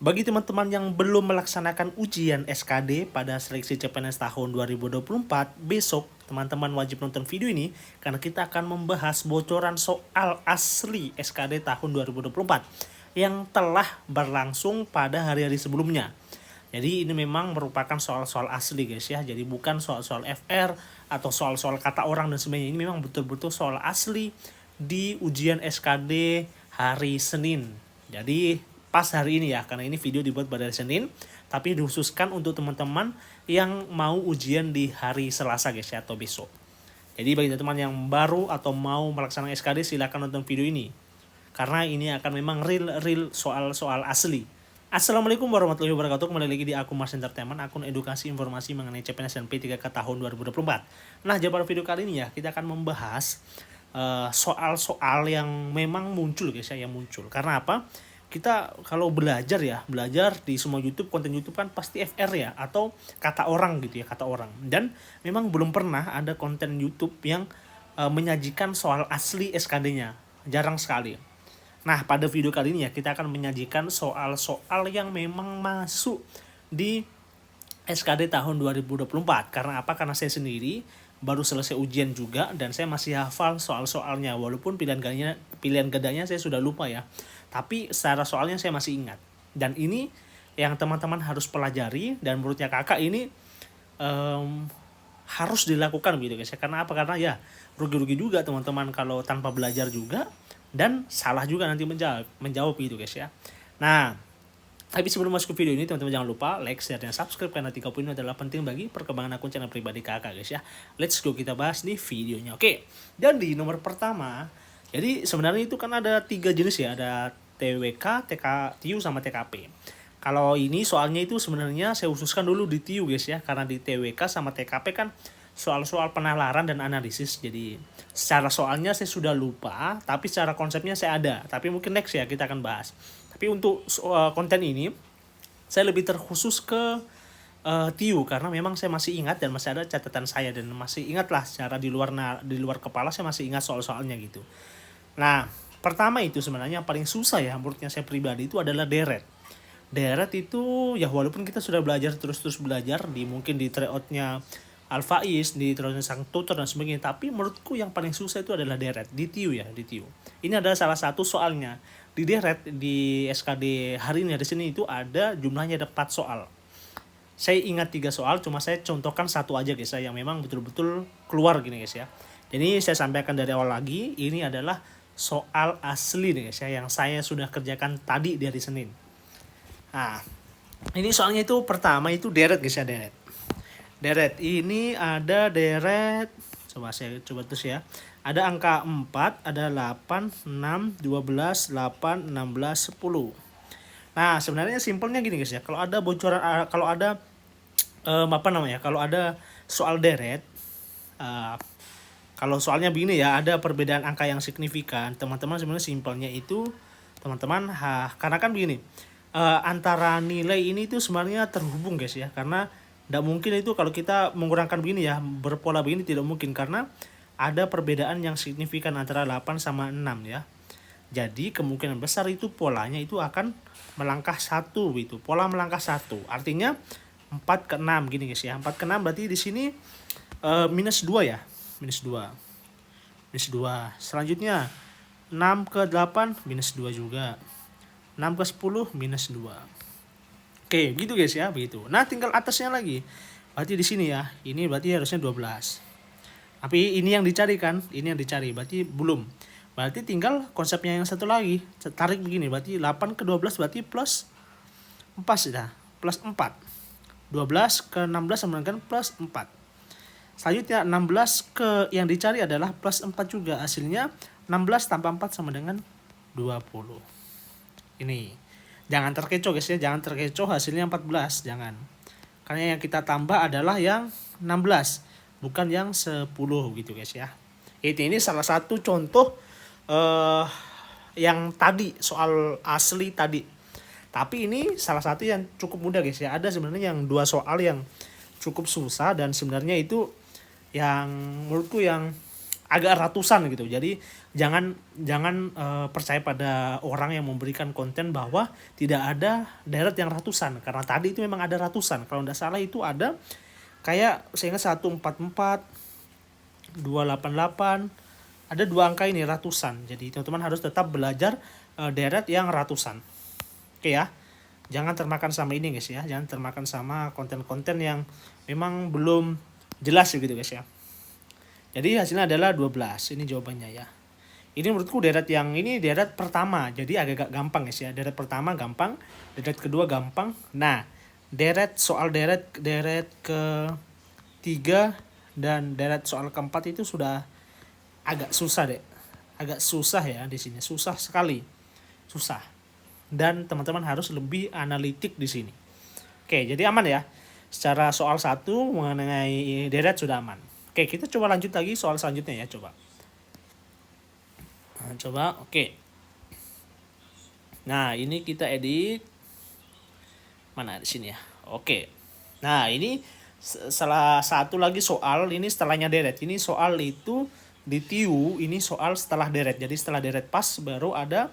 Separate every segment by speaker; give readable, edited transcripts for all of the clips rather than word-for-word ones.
Speaker 1: Bagi teman-teman yang belum melaksanakan ujian SKD pada seleksi CPNS tahun 2024, besok teman-teman wajib nonton video ini karena kita akan membahas bocoran soal asli SKD tahun 2024 yang telah berlangsung pada hari-hari sebelumnya. Jadi ini memang merupakan soal-soal asli guys ya. Jadi bukan soal-soal FR atau soal-soal kata orang dan sebagainya. Ini memang betul-betul soal asli di ujian SKD hari Senin. Jadi pas hari ini ya, karena ini video dibuat pada hari Senin, tapi dikhususkan untuk teman-teman yang mau ujian di hari Selasa guys ya, atau besok. Jadi bagi teman-teman yang baru atau mau melaksanakan SKD, silahkan nonton video ini. Karena ini akan memang real soal-soal asli. Assalamualaikum warahmatullahi wabarakatuh. Kembali lagi di akun Mas Entertainment, akun edukasi informasi mengenai CPNS dan P3K tahun 2024. Nah, pada video kali ini ya, kita akan membahas soal-soal yang memang muncul guys ya, yang muncul. Karena apa? Kita kalau belajar di semua YouTube, konten YouTube kan pasti FR ya, atau kata orang gitu ya, kata orang. Dan memang belum pernah ada konten YouTube yang menyajikan soal asli SKD-nya. Jarang sekali. Nah, pada video kali ini ya, kita akan menyajikan soal-soal yang memang masuk di SKD tahun 2024. Karena apa? Karena saya sendiri baru selesai ujian juga dan saya masih hafal soal-soalnya. Walaupun pilihan gandanya saya sudah lupa ya. Tapi secara soalnya saya masih ingat. Dan ini yang teman-teman harus pelajari, dan menurutnya kakak ini harus dilakukan gitu guys ya. Karena apa? Karena ya rugi-rugi juga teman-teman kalau tanpa belajar juga, dan salah juga nanti menjawab gitu guys ya. Nah, tapi sebelum masuk ke video ini, teman-teman jangan lupa like, share, dan subscribe karena 30 poin adalah penting bagi perkembangan akun channel pribadi kakak guys ya. Let's go, kita bahas di videonya. Oke, dan di nomor pertama, jadi sebenarnya itu kan ada 3 jenis ya, ada TWK, TIU, sama TKP. Kalau ini soalnya itu sebenarnya saya khususkan dulu di TIU guys ya, karena di TWK sama TKP kan soal-soal penalaran dan analisis. Jadi secara soalnya saya sudah lupa, tapi secara konsepnya saya ada. Tapi mungkin next ya kita akan bahas. Tapi untuk konten ini saya lebih terkhusus ke TIU karena memang saya masih ingat dan masih ada catatan saya, dan masih ingat lah secara di luar kepala saya masih ingat soal-soalnya gitu. Nah, pertama itu sebenarnya yang paling susah ya menurutnya saya pribadi itu adalah deret. Deret itu ya walaupun kita sudah belajar terus belajar mungkin di tryoutnya Alfaiz, di tryoutnya sang tutor dan sebagainya, tapi menurutku yang paling susah itu adalah deret di TIU ya, di TIU. Ini adalah salah satu soalnya. Di deret di SKD hari ini di sini itu ada jumlahnya ada 4 soal. Saya ingat 3 soal, cuma saya contohkan satu aja guys ya, yang memang betul-betul keluar gini guys ya. Jadi saya sampaikan dari awal lagi, ini adalah soal asli nih guys ya, yang saya sudah kerjakan tadi di hari Senin. Nah, ini soalnya itu pertama itu deret guys ya, deret. Deret ini ada deret, saya coba terus ya. Ada angka 4, ada 8, 6, 12, 8, 16, 10. Nah, sebenarnya simpelnya gini guys ya. Kalau ada bocoran, kalau ada kalau ada soal deret, kalau soalnya begini ya, ada perbedaan angka yang signifikan, teman-teman sebenarnya simpelnya itu teman-teman karena kan begini, antara nilai ini tuh sebenarnya terhubung guys ya, karena tidak mungkin itu kalau kita mengurangkan begini ya, berpola begini tidak mungkin, karena ada perbedaan yang signifikan antara 8 sama 6 ya. Jadi kemungkinan besar itu polanya itu akan melangkah 1 gitu. Pola melangkah 1. Artinya 4 ke 6 gini guys ya. 4 ke 6 berarti di sini minus 2 ya. Minus 2. Minus 2. Selanjutnya 6 ke 8 minus 2 juga. 6 ke 10 minus 2. Oke, gitu guys ya, begitu. Nah, tinggal atasnya lagi. Berarti di sini ya, ini berarti harusnya 12. Tapi ini yang dicari kan, ini yang dicari, berarti belum. Berarti tinggal konsepnya yang satu lagi, tarik begini, berarti 8 ke 12 berarti plus 4 sudah, plus 4. 12 ke 16 sama dengan plus 4. Selanjutnya 16 ke yang dicari adalah plus 4 juga, hasilnya 16 tambah 4 sama dengan 20. Ini. Jangan terkecoh guys ya, jangan terkecoh hasilnya 14, jangan. Karena yang kita tambah adalah yang 16, bukan yang 10 gitu guys ya. Ini salah satu contoh yang tadi, soal asli tadi. Tapi ini salah satu yang cukup mudah guys ya. Ada sebenarnya yang 2 soal yang cukup susah, dan sebenarnya itu yang menurutku yang agak ratusan gitu. Jadi jangan percaya pada orang yang memberikan konten bahwa tidak ada deret yang ratusan, karena tadi itu memang ada ratusan. Kalau tidak salah itu ada kayak saya ingat 144, 288, ada 2 angka ini ratusan. Jadi teman-teman harus tetap belajar deret yang ratusan. Oke ya. Jangan termakan sama ini guys ya. Jangan termakan sama konten-konten yang memang belum jelas gitu guys ya. Jadi hasilnya adalah 12. Ini jawabannya ya. Ini menurutku deret yang ini deret pertama. Jadi agak gampang guys ya. Deret pertama gampang, deret kedua gampang. Nah, deret ketiga dan deret soal keempat itu sudah agak susah deh. Agak susah ya di sini. Susah sekali. Susah. Dan teman-teman harus lebih analitik di sini. Oke, jadi aman ya. Secara soal 1 mengenai deret sudah aman. Oke, kita coba lanjut lagi soal selanjutnya ya, coba. Nah, coba, oke. Nah, ini kita edit. Mana di sini ya? Oke. Nah, ini salah satu lagi soal, ini setelahnya deret. Ini soal itu di TIU, ini soal setelah deret. Jadi setelah deret pas baru ada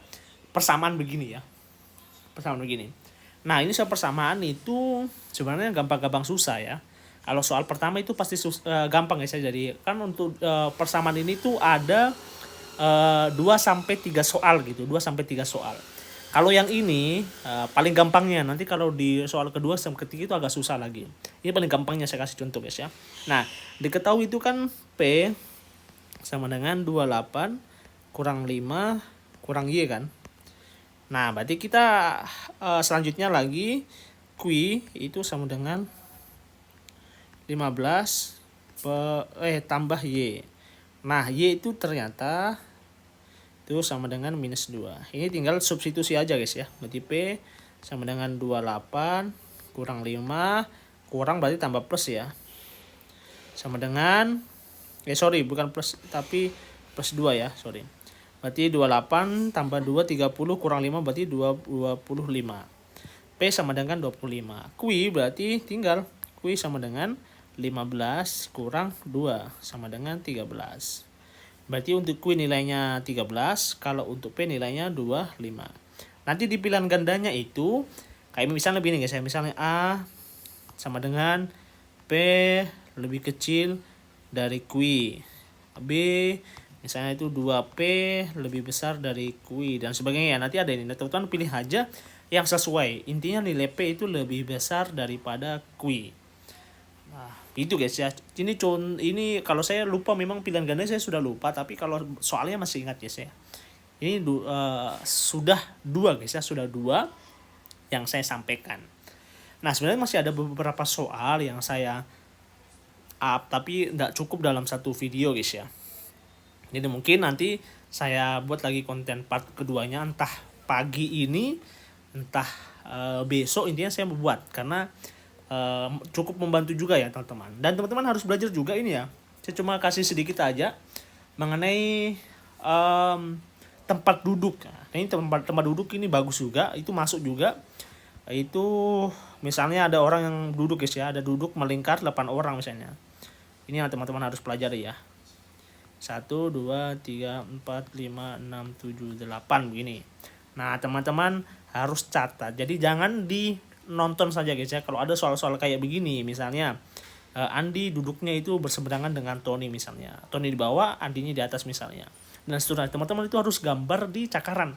Speaker 1: persamaan begini ya. Persamaan begini. Nah, ini soal persamaan itu sebenarnya gampang-gampang susah ya. Kalau soal pertama itu pasti gampang ya saya. Jadi kan untuk persamaan ini tuh ada 2 sampai 3 soal gitu, 2 sampai 3 soal. Kalau yang ini paling gampangnya, nanti kalau di soal kedua sama ketiga itu agak susah lagi. Ini paling gampangnya saya kasih contoh guys ya. Nah, diketahui itu kan P sama dengan 28 kurang 5 kurang Y kan. Nah, berarti kita selanjutnya lagi Q itu sama dengan 15 tambah Y. Nah, Y itu ternyata itu sama dengan minus 2. Ini tinggal substitusi aja guys ya. Berarti P sama dengan 28 kurang 5 kurang berarti tambah plus ya. Sama dengan bukan plus tapi plus 2 ya, sorry. Berarti 28 tambah 2 30 kurang 5 berarti 25. P sama dengan 25. Q berarti tinggal Q sama dengan 15 kurang 2 sama dengan 13. Berarti untuk Q nilainya 13, kalau untuk P nilainya 25. Nanti di pilihan gandanya itu kayak misalnya begini guys ya, misalnya A sama dengan P lebih kecil dari Q. B misalnya itu 2P lebih besar dari Q dan sebagainya. Nanti ada ini, teman-teman pilih aja yang sesuai. Intinya nilai P itu lebih besar daripada Q. Nah, itu guys ya. Ini kalau saya lupa, memang pilihan ganda saya sudah lupa, tapi kalau soalnya masih ingat guys ya. Ini sudah 2 guys ya, sudah 2 yang saya sampaikan. Nah, sebenarnya masih ada beberapa soal yang saya up tapi nggak cukup dalam satu video guys ya. Jadi mungkin nanti saya buat lagi konten part keduanya, entah pagi ini, entah besok, intinya saya membuat. Karena cukup membantu juga ya teman-teman. Dan teman-teman harus belajar juga ini ya. Saya cuma kasih sedikit aja mengenai tempat duduk. Nah, ini tempat duduk ini bagus juga, itu masuk juga. Itu misalnya ada orang yang duduk guys ya, ada duduk melingkar 8 orang misalnya. Ini yang teman-teman harus pelajari ya. 1, 2, 3, 4, 5, 6, 7, 8 begini. Nah, teman-teman harus catat. Jadi jangan dinonton saja guys ya. Kalau ada soal-soal kayak begini, misalnya Andi duduknya itu berseberangan dengan Tony misalnya. Tony di bawah, Andinya di atas misalnya. Dan seterusnya. Teman-teman itu harus gambar di cakaran.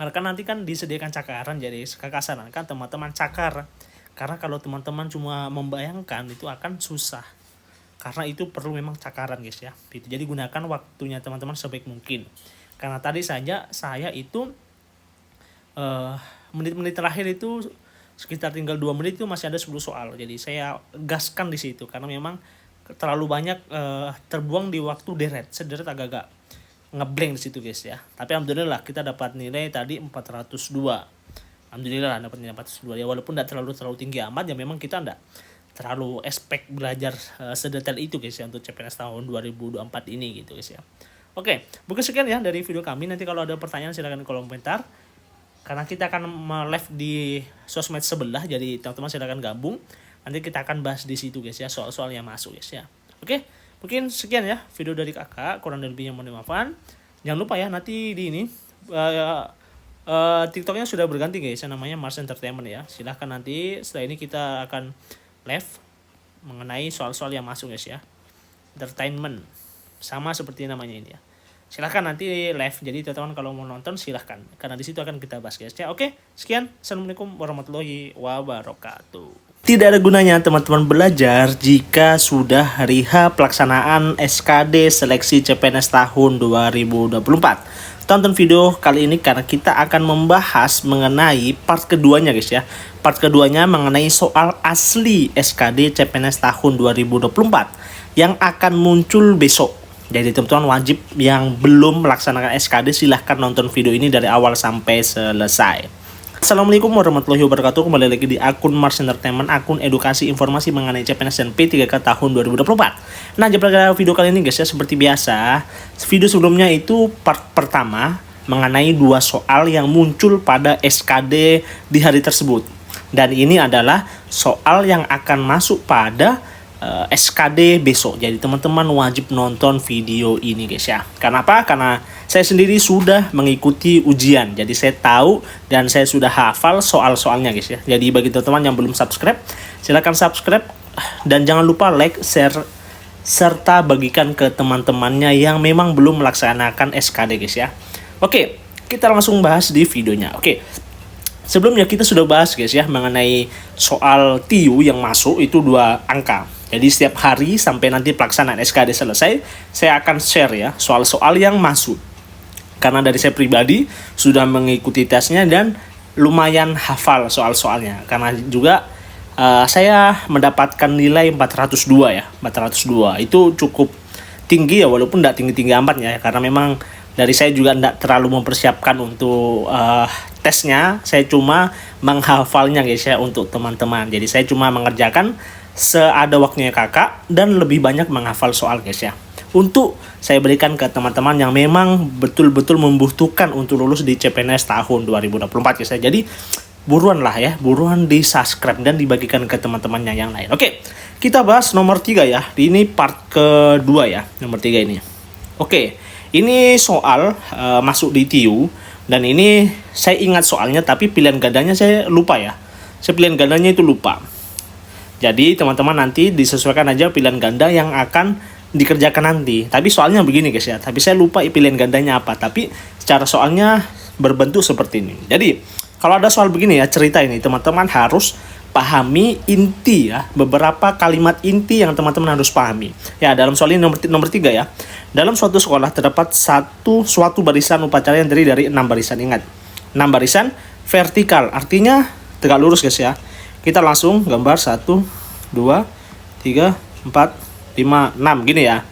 Speaker 1: Karena nanti kan disediakan cakaran, jadi kekasaran kan teman-teman cakar. Karena kalau teman-teman cuma membayangkan itu akan susah. Karena itu perlu memang cakaran guys ya. Jadi gunakan waktunya teman-teman sebaik mungkin. Karena tadi saja saya itu menit-menit terakhir itu sekitar tinggal 2 menit itu masih ada 10 soal. Jadi saya gaskan di situ karena memang terlalu banyak terbuang di waktu sederet agak-agak ngeblank di situ guys ya. Tapi alhamdulillah kita dapat nilai tadi 402. Alhamdulillah dapat nilai 402 ya, walaupun tidak terlalu tinggi amat ya, memang kita enggak terlalu expect belajar sedetail itu guys ya untuk CPNS tahun 2024 ini gitu guys ya. Oke, mungkin sekian ya dari video kami. Nanti kalau ada pertanyaan silahkan di kolom komentar. Karena kita akan live di sosmed sebelah, jadi teman-teman silahkan gabung. Nanti kita akan bahas di situ guys ya, soal-soal yang masuk guys ya. Oke, Mungkin sekian ya video dari kakak, kurang dan lebihnya mohon dimaafkan. Jangan lupa ya nanti di ini TikToknya sudah berganti guys, namanya Mars Entertainment ya. Silahkan nanti setelah ini kita akan live mengenai soal-soal yang masuk guys ya. Entertainment sama seperti namanya ini ya. Silahkan nanti live, jadi teman-teman kalau mau nonton silahkan, karena di situ akan kita bahas guys ya. Oke, sekian, assalamualaikum warahmatullahi wabarakatuh. Tidak ada gunanya teman-teman belajar jika sudah hari H pelaksanaan SKD seleksi CPNS tahun 2024. Tonton video kali ini karena kita akan membahas mengenai part keduanya guys ya. Part keduanya mengenai soal asli SKD CPNS tahun 2024 yang akan muncul besok. Jadi teman-teman wajib yang belum melaksanakan SKD silahkan nonton video ini dari awal sampai selesai. Assalamualaikum warahmatullahi wabarakatuh. Kembali lagi di akun Mars Entertainment, akun edukasi informasi mengenai CPNS dan P3K tahun 2024. Nah, pada video kali ini guys ya, seperti biasa, video sebelumnya itu part pertama mengenai 2 soal yang muncul pada SKD di hari tersebut. Dan ini adalah soal yang akan masuk pada SKD besok. Jadi teman-teman wajib nonton video ini guys ya. Kenapa? Karena saya sendiri sudah mengikuti ujian. Jadi saya tahu dan saya sudah hafal soal-soalnya guys ya. Jadi bagi teman-teman yang belum subscribe, silakan subscribe dan jangan lupa like, share serta bagikan ke teman-temannya yang memang belum melaksanakan SKD guys ya. Oke, kita langsung bahas di videonya. Oke. Sebelumnya kita sudah bahas guys ya mengenai soal TIU yang masuk itu 2 angka. Jadi setiap hari sampai nanti pelaksanaan SKD selesai, saya akan share ya soal-soal yang masuk. Karena dari saya pribadi sudah mengikuti tesnya dan lumayan hafal soal-soalnya. Karena juga saya mendapatkan nilai 402 ya. 402 itu cukup tinggi ya, walaupun tidak tinggi-tinggi amat ya. Karena memang dari saya juga tidak terlalu mempersiapkan untuk tesnya. Saya cuma menghafalnya guys ya untuk teman-teman. Jadi saya cuma mengerjakan seada waktunya kakak dan lebih banyak menghafal soal guys ya, untuk saya berikan ke teman-teman yang memang betul-betul membutuhkan untuk lulus di CPNS tahun 2024 guys ya. Jadi buruan lah ya, buruan di subscribe dan dibagikan ke teman-temannya yang lain. Oke, kita bahas nomor 3 ya. Ini part kedua ya, nomor 3 ini. Oke, ini soal masuk di TIU dan ini saya ingat soalnya tapi pilihan gandanya saya lupa ya. Saya pilihan gandanya itu lupa. Jadi teman-teman nanti disesuaikan aja pilihan ganda yang akan dikerjakan nanti. Tapi soalnya begini guys ya, tapi saya lupa pilihan gandanya apa. Tapi secara soalnya berbentuk seperti ini. Jadi kalau ada soal begini ya, cerita ini teman-teman harus pahami inti ya, beberapa kalimat inti yang teman-teman harus pahami. Ya, dalam soal ini nomor 3 ya. Dalam suatu sekolah terdapat suatu barisan upacara yang terdiri dari 6 barisan. Ingat, 6 barisan vertikal, artinya tegak lurus guys ya. Kita langsung gambar 1, 2, 3, 4, 5, 6 gini ya.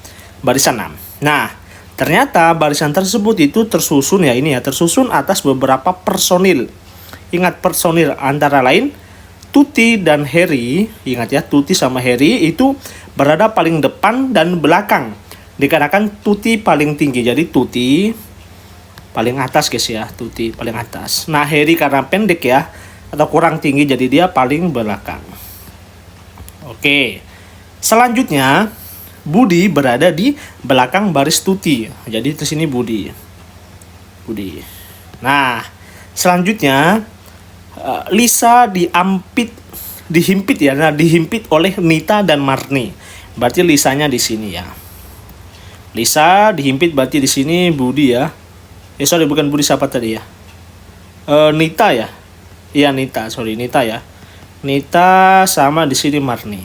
Speaker 1: Barisan 6. Nah, ternyata barisan tersebut itu tersusun ya, ini ya, tersusun atas beberapa personil. Ingat personil antara lain Tuti dan Heri. Ingat ya, Tuti sama Heri itu berada paling depan dan belakang. Dikarenakan Tuti paling tinggi. Jadi Tuti paling atas guys ya, Tuti paling atas. Nah, Heri karena pendek ya, atau kurang tinggi, jadi dia paling belakang. Oke, selanjutnya Budi berada di belakang baris Tuti. Jadi di sini Budi. Nah, selanjutnya Lisa dihimpit ya. Nah, dihimpit oleh Nita dan Marni. Berarti Lisanya di sini ya. Lisa dihimpit berarti di sini Budi ya. Sorry, bukan Budi, siapa tadi ya? Nita ya. Iya, Nita ya. Nita sama di sini Marni.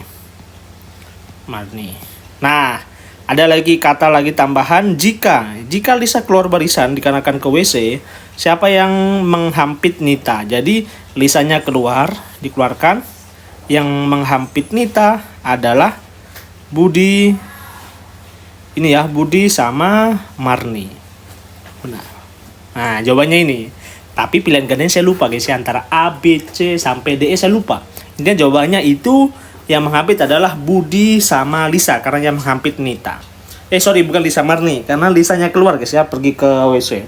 Speaker 1: Nah, ada lagi kata tambahan jika Lisa keluar barisan dikarenakan ke WC, siapa yang menghampit Nita? Jadi Lisanya dikeluarkan. Yang menghampit Nita adalah Budi. Ini ya, Budi sama Marni. Benar. Nah, jawabannya ini. Tapi pilihan gandanya saya lupa guys ya, antara A, B, C sampai D saya lupa. Intinya jawabannya itu yang menghampit adalah Budi sama Lisa karena yang menghampit Nita. Sorry, bukan Lisa, Marni, karena Lisanya keluar guys ya, pergi ke WC.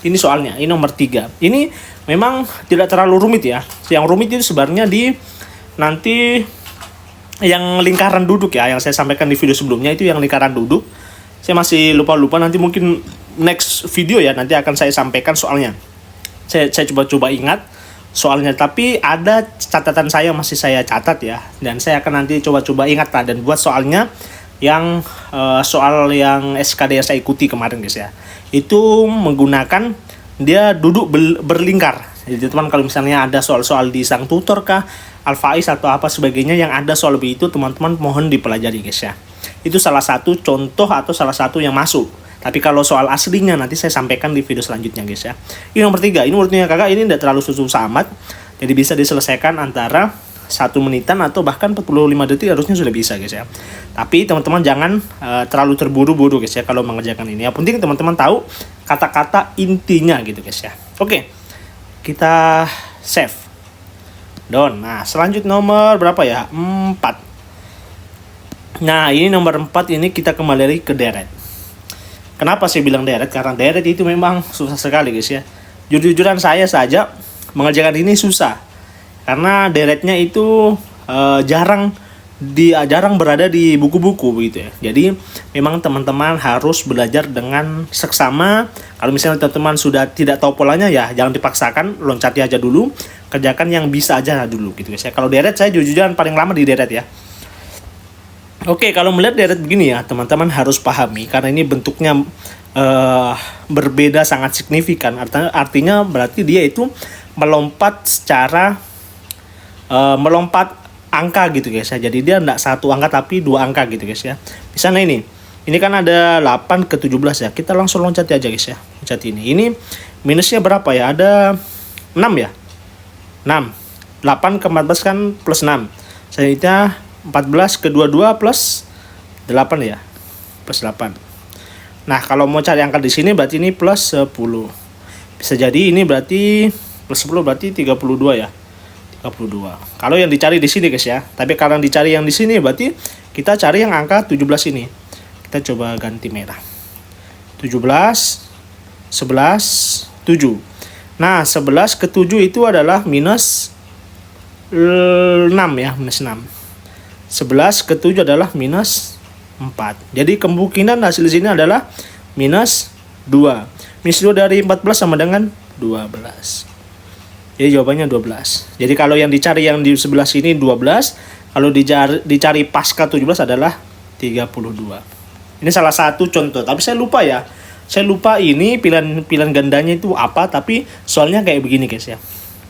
Speaker 1: Ini soalnya, ini nomor 3. Ini memang tidak terlalu rumit ya. Yang rumit itu sebenarnya di nanti yang lingkaran duduk ya, yang saya sampaikan di video sebelumnya itu yang lingkaran duduk. Saya masih lupa-lupa, nanti mungkin next video ya, nanti akan saya sampaikan soalnya. Saya coba-coba ingat soalnya, tapi ada catatan saya masih saya catat ya, dan saya akan nanti coba-coba ingat lah dan buat soalnya yang soal yang SKD yang saya ikuti kemarin guys ya. Itu menggunakan dia duduk berlingkar. Jadi teman kalau misalnya ada soal-soal di sang tutor kah, Al-Faiz atau apa sebagainya yang ada soal lebih itu, teman-teman mohon dipelajari guys ya. Itu salah satu contoh atau salah satu yang masuk. Tapi kalau soal aslinya nanti saya sampaikan di video selanjutnya guys ya. Ini nomor 3. Ini menurutnya kakak ini tidak terlalu susah amat. Jadi bisa diselesaikan antara 1 menitan atau bahkan 45 detik harusnya sudah bisa guys ya. Tapi teman-teman jangan terlalu terburu-buru guys ya kalau mengerjakan ini. Yang penting teman-teman tahu kata-kata intinya gitu guys ya. Oke. Kita save. Done. Nah, selanjutnya nomor berapa ya? 4. Nah, ini nomor 4 ini kita kembali lagi ke deret. Kenapa saya bilang deret? Karena deret itu memang susah sekali guys ya. Jujur-jujuran saya saja mengerjakan ini susah. Karena deretnya itu jarang berada di buku-buku begitu ya. Jadi memang teman-teman harus belajar dengan seksama. Kalau misalnya teman-teman sudah tidak tahu polanya ya jangan dipaksakan, loncati aja dulu, kerjakan yang bisa aja dulu gitu guys ya. Kalau deret saya jujur-jujuran paling lama di deret ya. Oke, kalau melihat deret begini ya, teman-teman harus pahami karena ini bentuknya berbeda sangat signifikan. Artinya berarti dia itu melompat secara melompat angka gitu guys ya. Jadi dia enggak 1 angka tapi 2 angka gitu guys ya. Misalnya ini kan ada 8 ke 17 ya. Kita langsung loncati aja guys ya. Loncat ini. Ini minusnya berapa ya? Ada 6 ya. 6. 8 ke 14 kan plus 6. Selanjutnya 14 ke 22 plus 8 ya. Plus 8. Nah, kalau mau cari angka di sini berarti ini plus 10. Bisa jadi ini berarti plus 10 berarti 32 ya. 32. Kalau yang dicari di sini guys ya. Tapi kalau yang dicari yang di sini berarti kita cari yang angka 17 ini. Kita coba ganti merah. 17 11 7. Nah, 11 ke 7 itu adalah minus 6 ya, minus 6. 11 ke 7 adalah minus 4. Jadi kemungkinan hasil di sini adalah minus 2. Minus 2 dari 14 sama dengan 12. Jadi jawabannya 12. Jadi kalau yang dicari yang di sebelah sini 12, kalau dicari pasca 17 adalah 32. Ini salah satu contoh, tapi saya lupa ya. Saya lupa ini pilihan gandanya itu apa, tapi soalnya kayak begini guys ya.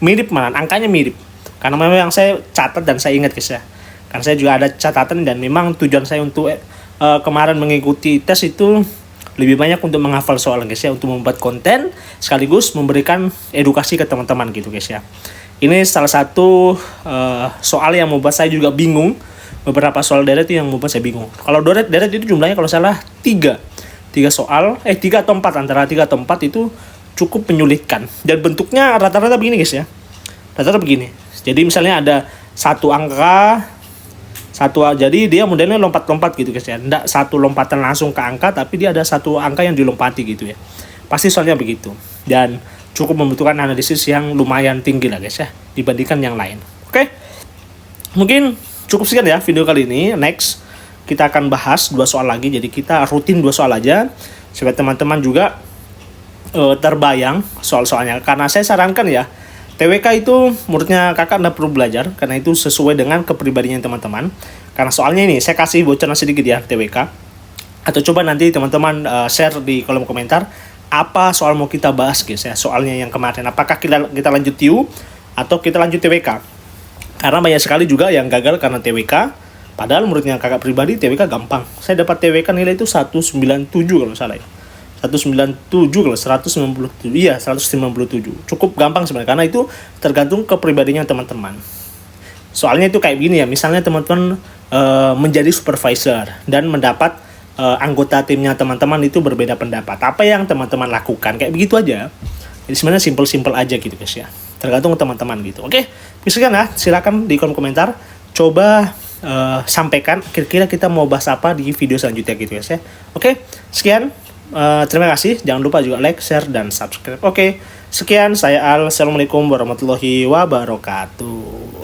Speaker 1: Mirip malah, angkanya mirip. Karena memang saya catat dan saya ingat guys ya. Karena saya juga ada catatan dan memang tujuan saya untuk kemarin mengikuti tes itu lebih banyak untuk menghafal soal guys ya, untuk membuat konten sekaligus memberikan edukasi ke teman-teman gitu guys ya. Ini salah satu soal yang membuat saya juga bingung. Beberapa soal deret itu yang membuat saya bingung. Kalau deret itu jumlahnya kalau salah 3 soal, 3 atau 4, antara 3 atau 4 itu cukup menyulitkan. Dan bentuknya rata-rata begini guys ya. Rata-rata begini. Jadi misalnya ada satu angka, jadi dia modelnya lompat-lompat gitu guys ya. Nggak satu lompatan langsung ke angka, tapi dia ada satu angka yang dilompati gitu ya. Pasti soalnya begitu. Dan cukup membutuhkan analisis yang lumayan tinggi lah guys ya, dibandingkan yang lain. Oke. Mungkin cukup sekian ya video kali ini. Next kita akan bahas 2 soal lagi. Jadi kita rutin 2 soal aja supaya teman-teman juga terbayang soal-soalnya. Karena saya sarankan ya, TWK itu menurutnya kakak anda perlu belajar karena itu sesuai dengan kepribadian teman-teman. Karena soalnya ini saya kasih bocoran sedikit ya TWK. Atau coba nanti teman-teman share di kolom komentar apa soal mau kita bahas guys ya, soalnya yang kemarin. Apakah kita lanjut TU atau kita lanjut TWK? Karena banyak sekali juga yang gagal karena TWK. Padahal menurutnya kakak pribadi TWK gampang. Saya dapat TWK nilai itu 197 kalau salah ya. 197 kalau 197. Iya, 197. Cukup gampang sebenarnya karena itu tergantung kepribadian teman-teman. Soalnya itu kayak gini ya, misalnya teman-teman menjadi supervisor dan mendapat anggota timnya teman-teman itu berbeda pendapat. Apa yang teman-teman lakukan? Kayak begitu aja. Jadi sebenarnya simple aja gitu guys ya. Tergantung teman-teman gitu. Oke, misalkan ya, silakan di kolom komentar coba sampaikan kira-kira kita mau bahas apa di video selanjutnya gitu guys ya. Oke, sekian. Terima kasih, jangan lupa juga like, share, dan subscribe. Oke, sekian saya Al. Assalamualaikum warahmatullahi wabarakatuh.